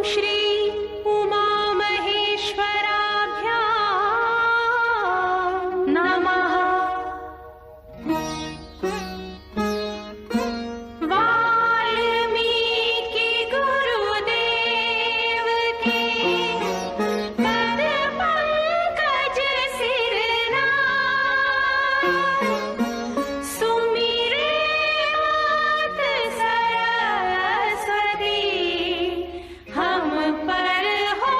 श्री उमा महेश्वराभ्यां नमः। वाल्मीकि गुरुदेव के पद पंकज सिरनाम, सुमिरे मात सरस्वती हम पर हो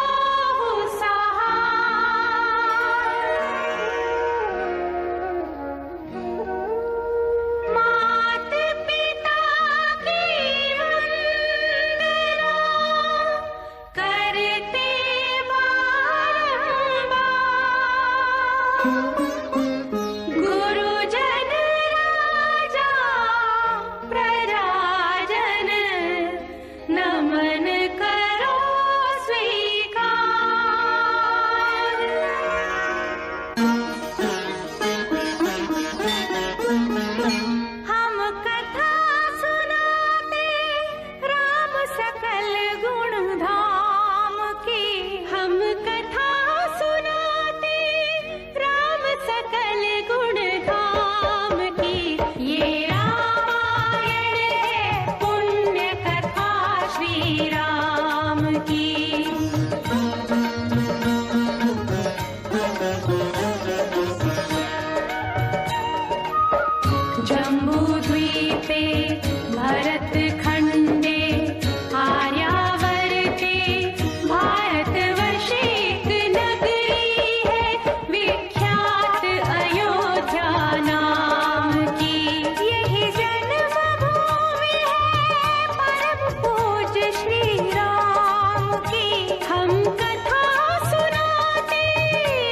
सहाय। मात पिता की वंदना करते बारंबार, गुरुजन राजा प्रजाजन नमन करो स्वीकार। हम कथा सुनाते राम सकल गुण धाम की, हम कथा सुनाते राम सकल गुण धाम की। ये रामायण है पुण्य कथा श्री राम की। जम्बूद्वीपे भरत खंडे आर्यावर्ते भारतवर्षे एक नगरी है विख्यात अयोध्या नाम की। यही जन्मभूमि है परम पूज्य श्री राम की। हम कथा सुनाते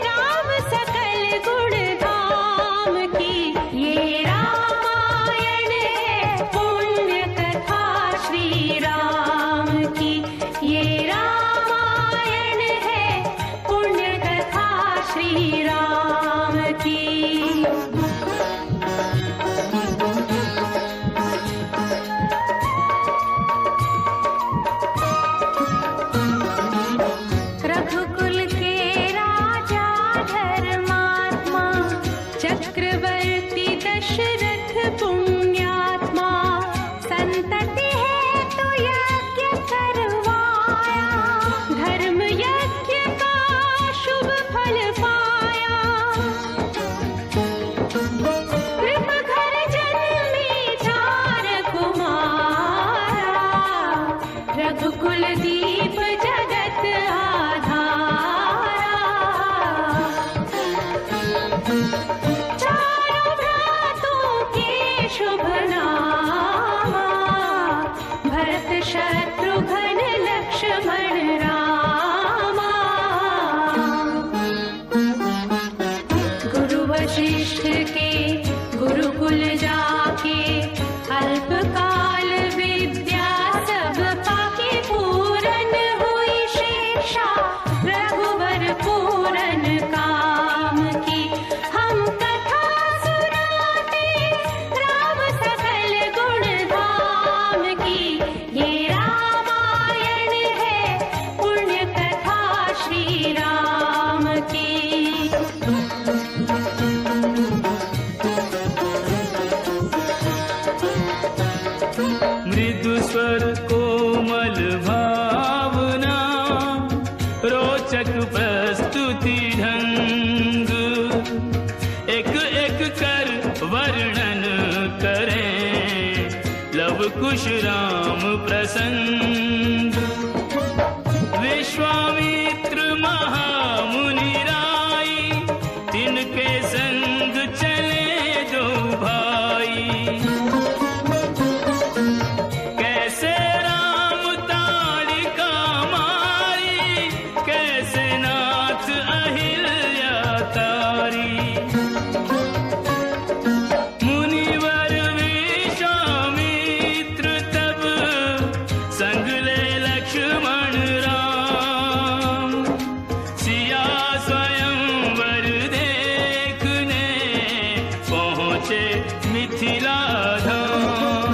राम सकल गुण धाम की। ये रामायण है पुण्य कथा श्री राम की। ये रामायण है पुण्य कथा श्री राम की। रघुकुल के राजा धर्मात्मा, चक्रवर्ती दशरथ पुण्यात्मा, संतति है तो यज्ञ करवाया, धर्म यज्ञ का शुभ फल पाया। कृप घर जन्मे चार कुमारा, रघुकुल दीप जगत आधारा। चारों भ्रातों के शुभ नामा, भरत शत्रुघ्न लक्ष्मण रामा। गुरु वशिष्ठ के गुरुकुल जाके, अल्पकाल विद्या सब पाके, पूरन हुई शिक्षा रघुवर पूरन काम की। हम कथा सुनाते राम सकल गुण धाम की। ये रामायण है पुण्य कथा श्री राम की। मृदु स्वर कोमल भावना, रोचक प्रस्तुति ढंग, एक एक कर वर्णन करें लव कुश राम प्रसंग। विश्वामित्र महामुनि राई, तिनके संग चले दो भाई। कैसे राम ताड़िका मारी, कैसे नाथ अहिल्या तारी। मुनिवर विश्वामित्र तब संग ले लक्ष्मण राम, सिया स्वयंवर देखने पहुँचे मिथिला धाम।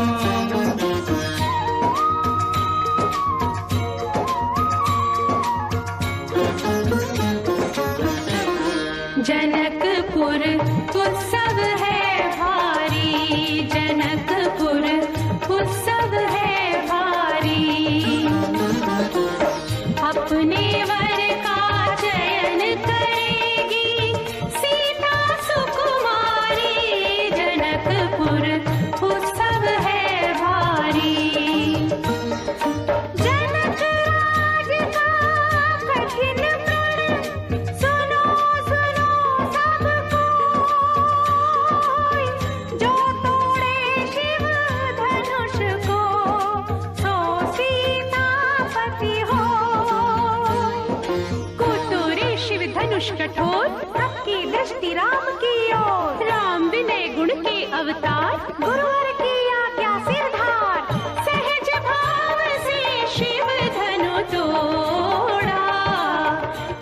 धनुष कठोर, सबकी दृष्टि राम की ओर। राम विनय गुण के अवतार, गुरुवर की आज्ञा सिरधार। सहज भाव से शिव धनु तोड़ा,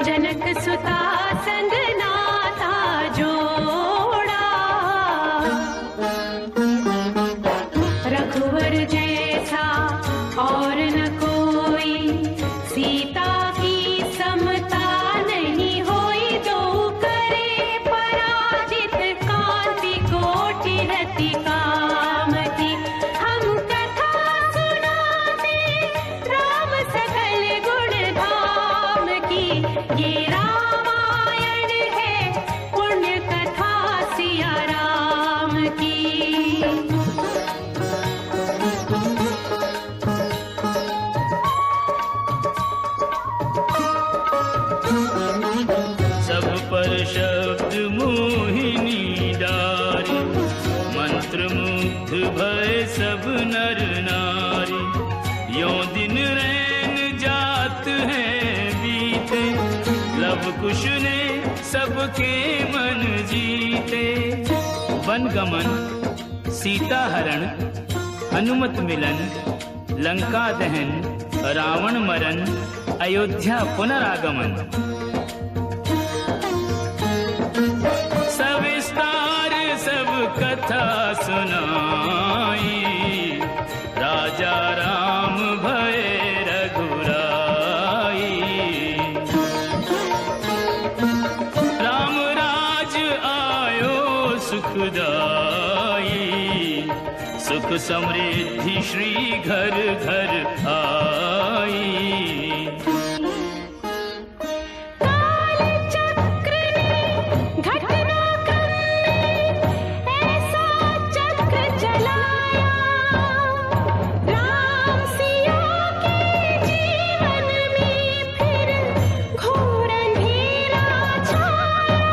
जनक सुता संग नाता जोड़ा। रघुवर जैसा और न कोई, सीता की समता नहीं होई। दो करे पराजित, कांति कोटि रति काम की। हम कथा सुनाते राम सकल गुण धाम की। ये रामायण है पुण्य कथा सिया राम की। सब पर शब्द मोहिनी डारी, मंत्र मुग्ध भय सब नर नारी। यों दिन रैन जात हैं बीते, लव कुश ने सबके मन जीते। वन गमन, सीता हरण, हनुमत मिलन, लंका दहन, रावण मरण, अयोध्या पुनरागमन। सविस्तार सब कथा सुनाई, राजा राम भय रघुराई। राम राज आयो सुखदाई, सुख समृद्धि श्री घर घर आई। काल चक्र ने घटना क्रम में ऐसा चक्र चलाया, राम सिया के जीवन में फिर घोर अंधेरा छाया।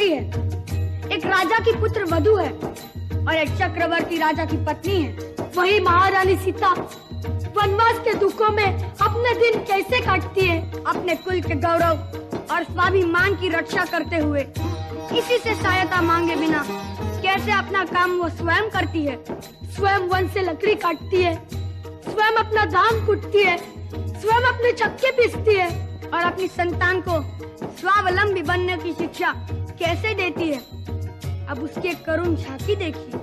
स्त्री है, एक राजा की पुत्र वधू है और एक चक्रवर्ती राजा की पत्नी है। वही महारानी सीता वनवास के दुखों में अपने दिन कैसे काटती है, अपने कुल के गौरव और स्वाभिमान की रक्षा करते हुए, किसी से सहायता मांगे बिना कैसे अपना काम वो स्वयं करती है। स्वयं वन से लकड़ी काटती है, स्वयं अपना धान कूटती है, स्वयं अपने चक्के पीसती है और अपनी संतान को स्वावलंबी बनने की शिक्षा कैसे देती है। अब उसकी एक करुण झांकी देखिए।